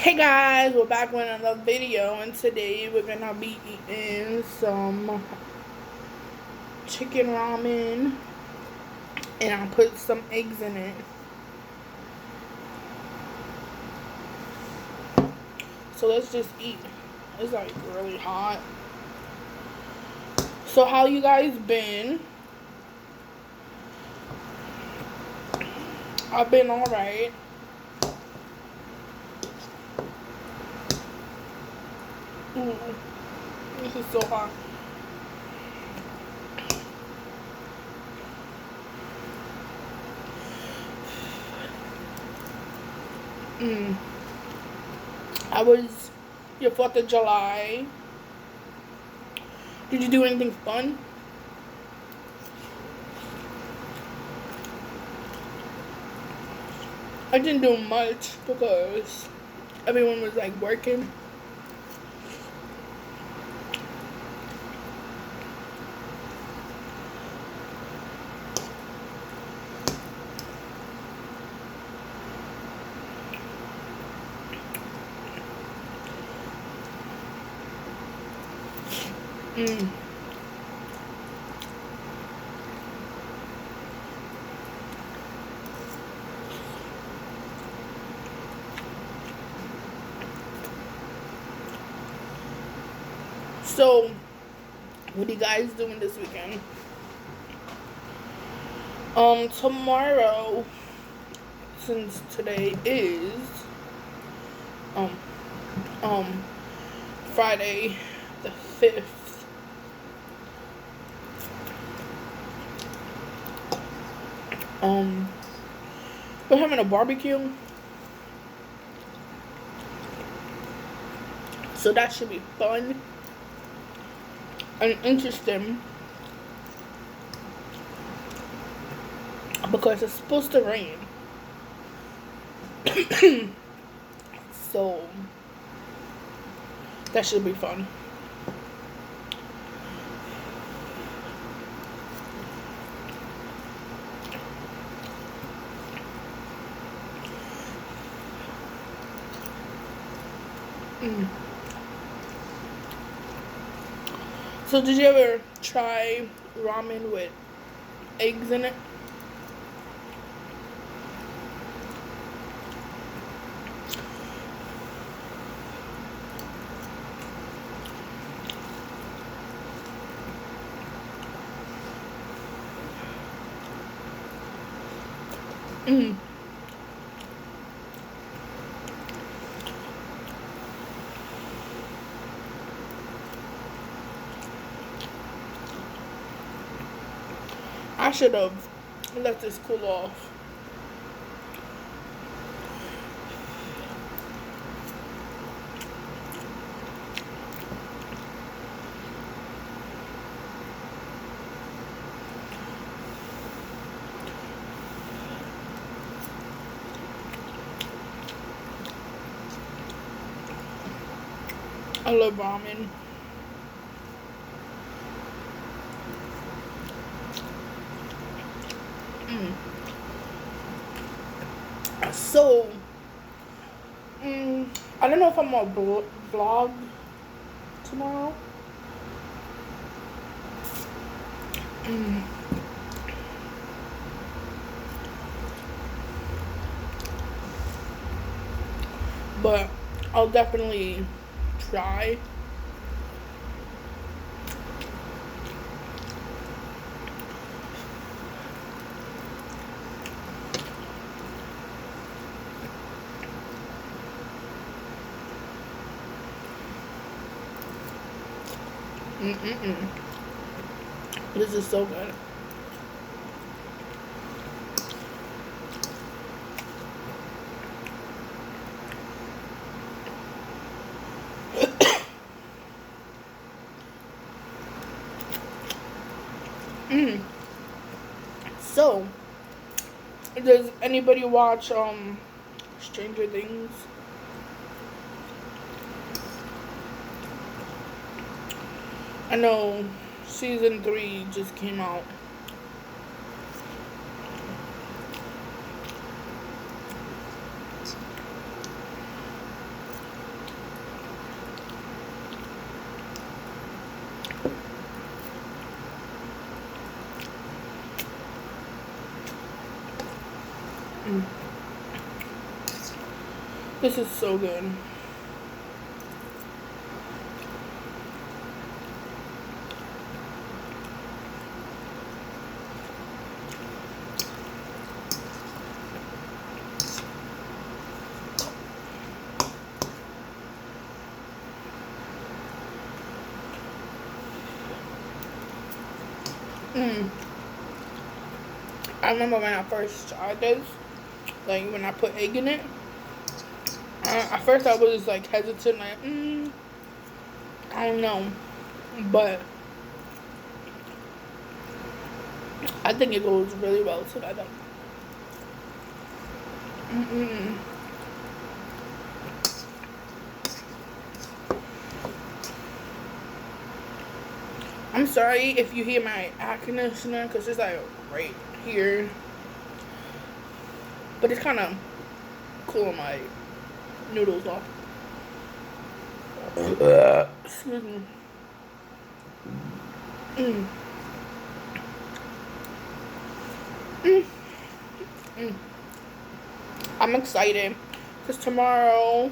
Hey guys, we're back with another video, and today we're gonna be eating some chicken ramen, and I'll put some eggs in it. So let's just eat. It's like really hot. So how you guys been? I've been alright. This is so hot. How was your 4th of July? Did you do anything fun? I didn't do much because everyone was like working. So, what are you guys doing this weekend? Tomorrow, since today is Friday the 5th, we're having a barbecue, so that should be fun and interesting because it's supposed to rain. So that should be fun. So did you ever try ramen with eggs in it? I should have let this cool off. I love ramen. So, I don't know if I'm gonna vlog tomorrow. But I'll definitely try. This is so good. So, does anybody watch Stranger Things? I know season 3 just came out. This is so good. I remember when I first tried this, like when I put egg in it. At first I was like hesitant, like, I don't know, but I think it goes really well together. I'm sorry if you hear my air conditioner, because it's like right here. But it's kind of cooling my noodles off. Excuse me. I'm excited because tomorrow,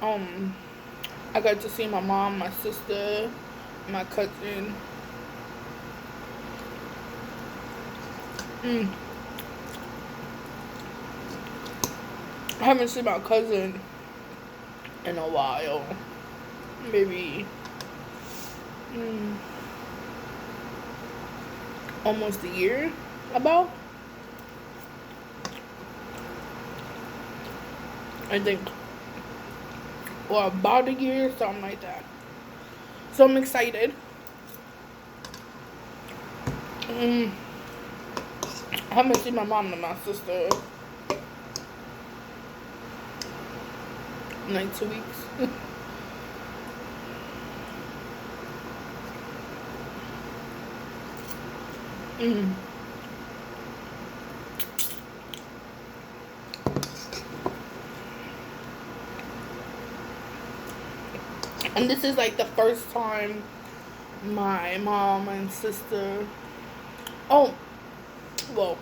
I got to see my mom, my sister, my cousin. I haven't seen my cousin in a while. Maybe almost a year, about. I think, or about a year, something like that. So I'm excited. I haven't seen my mom and my sister in like 2 weeks. And this is like the first time my mom and sister, well,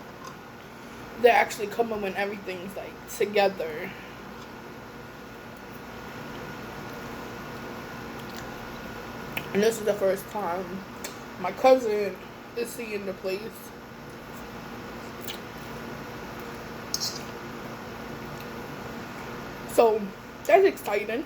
they're actually coming when everything's like together. And this is the first time my cousin is seeing the place. So that's exciting.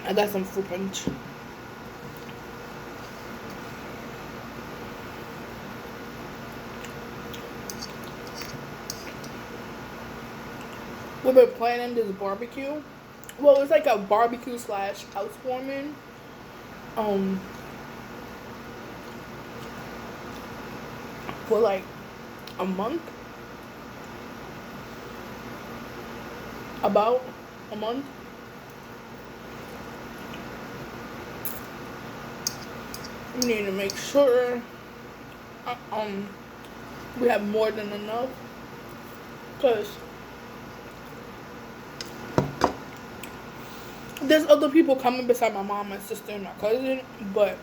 I got some fruit punch. We've been planning this barbecue. Well, it's like a barbecue / housewarming. For like a month. About a month. We need to make sure we have more than enough, because there's other people coming beside my mom, my sister, and my cousin, but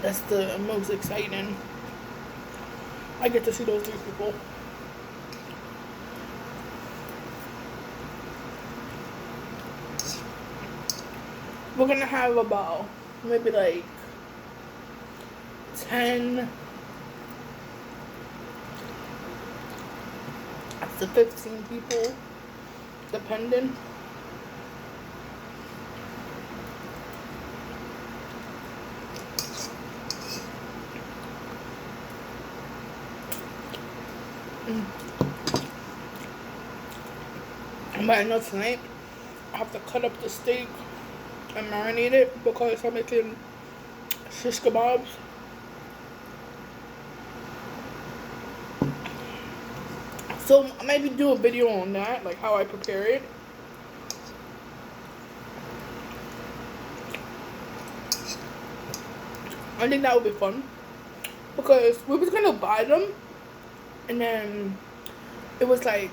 that's the most exciting. I get to see those 3 people. We're gonna have about maybe like 10 to 15 people, depending. But I know tonight I have to cut up the steak and marinate it because I'm making shish kebabs. So maybe do a video on that, like how I prepare it. I think that would be fun. Because we was gonna buy them, and then it was like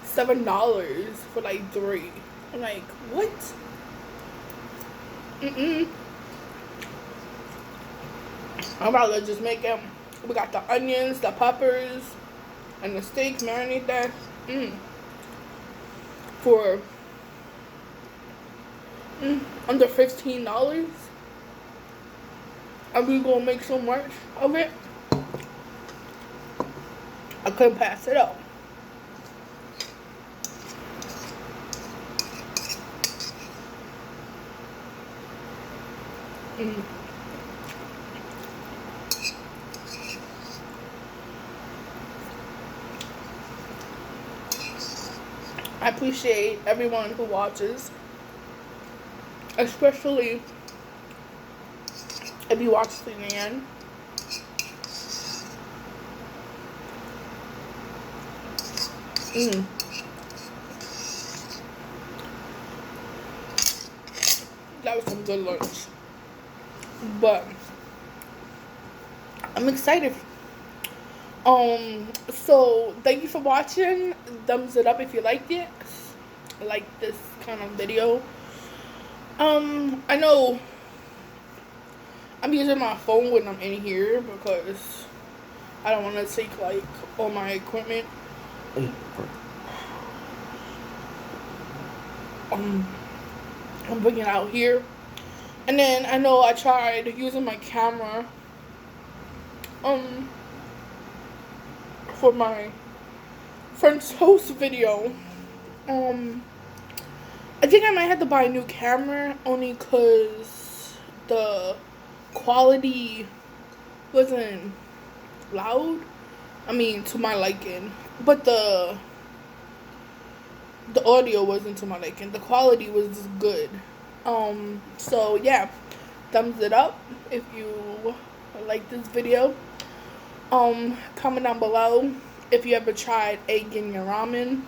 $7 for like 3. I'm like, what? I'm about to just make them. We got the onions, the peppers, and the steak, marinate that. For under $15. And we gonna make so much of it. I couldn't pass it up. I appreciate everyone who watches, especially if you watch to the end. That was some good lunch. But I'm excited. So thank you for watching. Thumbs it up if you liked it. Like this kind of video. I know I'm using my phone when I'm in here because I don't want to take like all my equipment. I'm bringing it out here. And then I know I tried using my camera for my French toast video. I think I might have to buy a new camera only because the quality wasn't loud. I mean, to my liking, but the audio wasn't to my liking. The quality was good. So yeah, thumbs it up if you like this video. Comment down below if you ever tried egg in your ramen.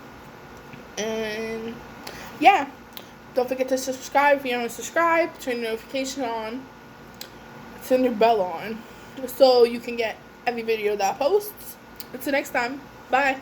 And yeah, don't forget to subscribe if you haven't subscribed. Turn your notification on. Turn your bell on so you can get every video that I post. Until next time, bye.